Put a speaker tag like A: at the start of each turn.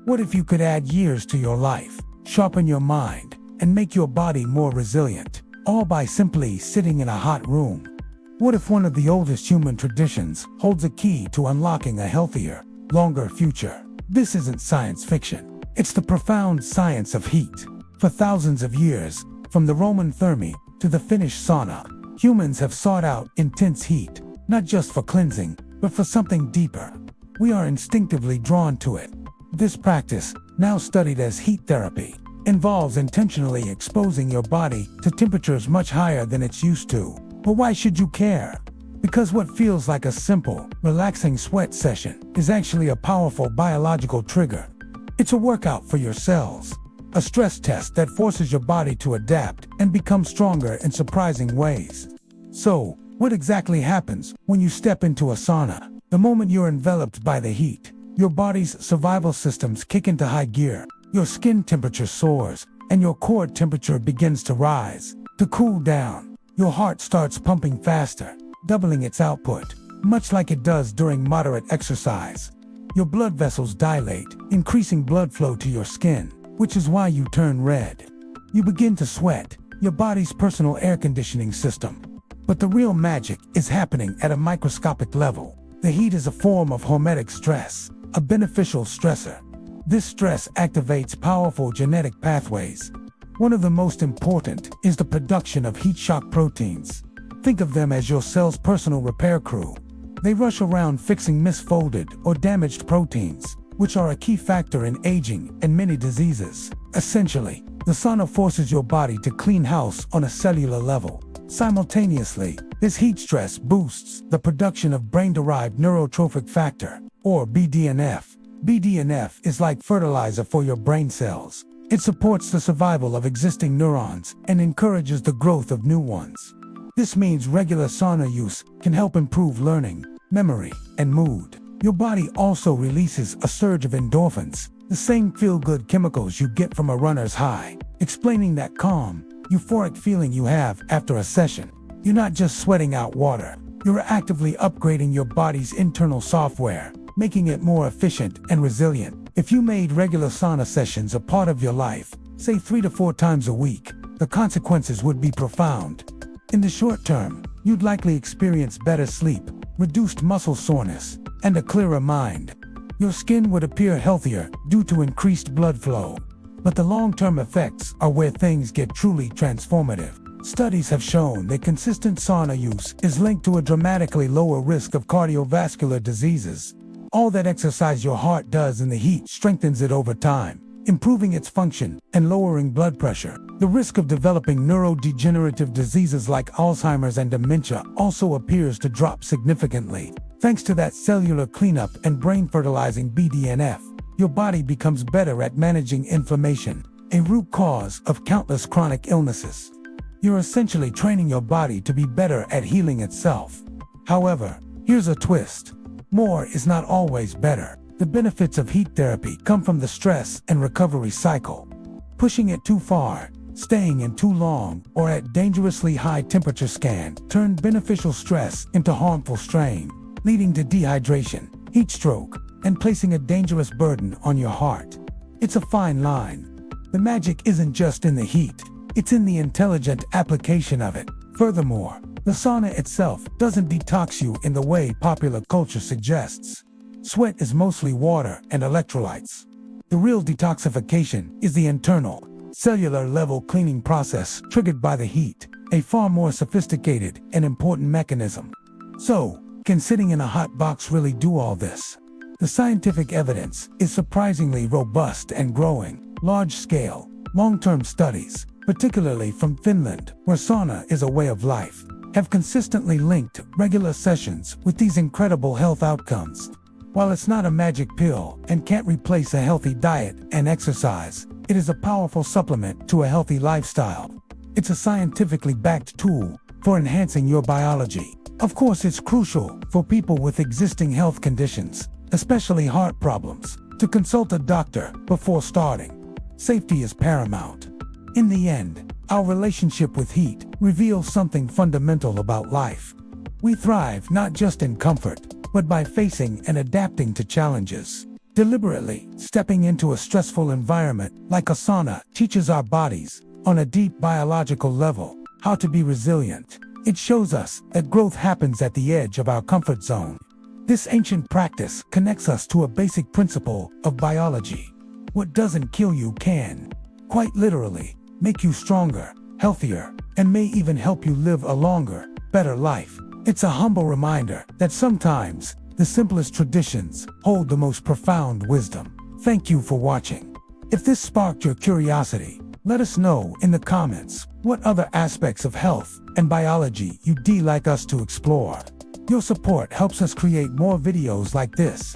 A: What if you could add years to your life, sharpen your mind, and make your body more resilient, all by simply sitting in a hot room? What if one of the oldest human traditions holds a key to unlocking a healthier, longer future? This isn't science fiction. It's the profound science of heat. For thousands of years, from the Roman thermi to the Finnish sauna, humans have sought out intense heat, not just for cleansing, but for something deeper. We are instinctively drawn to it. This practice, now studied as heat therapy, involves intentionally exposing your body to temperatures much higher than it's used to. But why should you care? Because what feels like a simple, relaxing sweat session is actually a powerful biological trigger. It's a workout for your cells, a stress test that forces your body to adapt and become stronger in surprising ways. So, what exactly happens when you step into a sauna? The moment you're enveloped by the heat, your body's survival systems kick into high gear. Your skin temperature soars, and your core temperature begins to rise. To cool down, your heart starts pumping faster, doubling its output, much like it does during moderate exercise. Your blood vessels dilate, increasing blood flow to your skin, which is why you turn red. You begin to sweat, your body's personal air conditioning system. But the real magic is happening at a microscopic level. The heat is a form of hormetic stress, a beneficial stressor. This stress activates powerful genetic pathways. One of the most important is the production of heat shock proteins. Think of them as your cell's personal repair crew. They rush around fixing misfolded or damaged proteins, which are a key factor in aging and many diseases. Essentially, the sauna forces your body to clean house on a cellular level. Simultaneously, this heat stress boosts the production of brain-derived neurotrophic factor, or BDNF. BDNF is like fertilizer for your brain cells. It supports the survival of existing neurons and encourages the growth of new ones. This means regular sauna use can help improve learning, memory, and mood. Your body also releases a surge of endorphins, the same feel-good chemicals you get from a runner's high, explaining that calm, euphoric feeling you have after a session. You're not just sweating out water, you're actively upgrading your body's internal software, making it more efficient and resilient. If you made regular sauna sessions a part of your life, say 3 to 4 times a week, the consequences would be profound. In the short term, you'd likely experience better sleep, reduced muscle soreness, and a clearer mind. Your skin would appear healthier due to increased blood flow. But the long-term effects are where things get truly transformative. Studies have shown that consistent sauna use is linked to a dramatically lower risk of cardiovascular diseases. All that exercise your heart does in the heat strengthens it over time, improving its function and lowering blood pressure. The risk of developing neurodegenerative diseases like Alzheimer's and dementia also appears to drop significantly. Thanks to that cellular cleanup and brain-fertilizing BDNF, your body becomes better at managing inflammation, a root cause of countless chronic illnesses. You're essentially training your body to be better at healing itself. However, here's a twist. More is not always better. The benefits of heat therapy come from the stress and recovery cycle. Pushing it too far, staying in too long, or at dangerously high temperature can turn beneficial stress into harmful strain, leading to dehydration, heat stroke, and placing a dangerous burden on your heart. It's a fine line. The magic isn't just in the heat, it's in the intelligent application of it. Furthermore, the sauna itself doesn't detox you in the way popular culture suggests. Sweat is mostly water and electrolytes. The real detoxification is the internal, cellular level cleaning process triggered by the heat, a far more sophisticated and important mechanism. So, can sitting in a hot box really do all this? The scientific evidence is surprisingly robust and growing. Large-scale, long-term studies, particularly from Finland, where sauna is a way of life, have consistently linked regular sessions with these incredible health outcomes. While it's not a magic pill and can't replace a healthy diet and exercise, it is a powerful supplement to a healthy lifestyle. It's a scientifically backed tool for enhancing your biology. Of course, it's crucial for people with existing health conditions, especially heart problems, to consult a doctor before starting. Safety is paramount. In the end, our relationship with heat reveals something fundamental about life. We thrive not just in comfort, but by facing and adapting to challenges. Deliberately stepping into a stressful environment like a sauna teaches our bodies, on a deep biological level, how to be resilient. It shows us that growth happens at the edge of our comfort zone. This ancient practice connects us to a basic principle of biology. What doesn't kill you can, quite literally, make you stronger, healthier, and may even help you live a longer, better life. It's a humble reminder that sometimes the simplest traditions hold the most profound wisdom. Thank you for watching. If this sparked your curiosity, let us know in the comments what other aspects of health and biology you'd like us to explore. Your support helps us create more videos like this.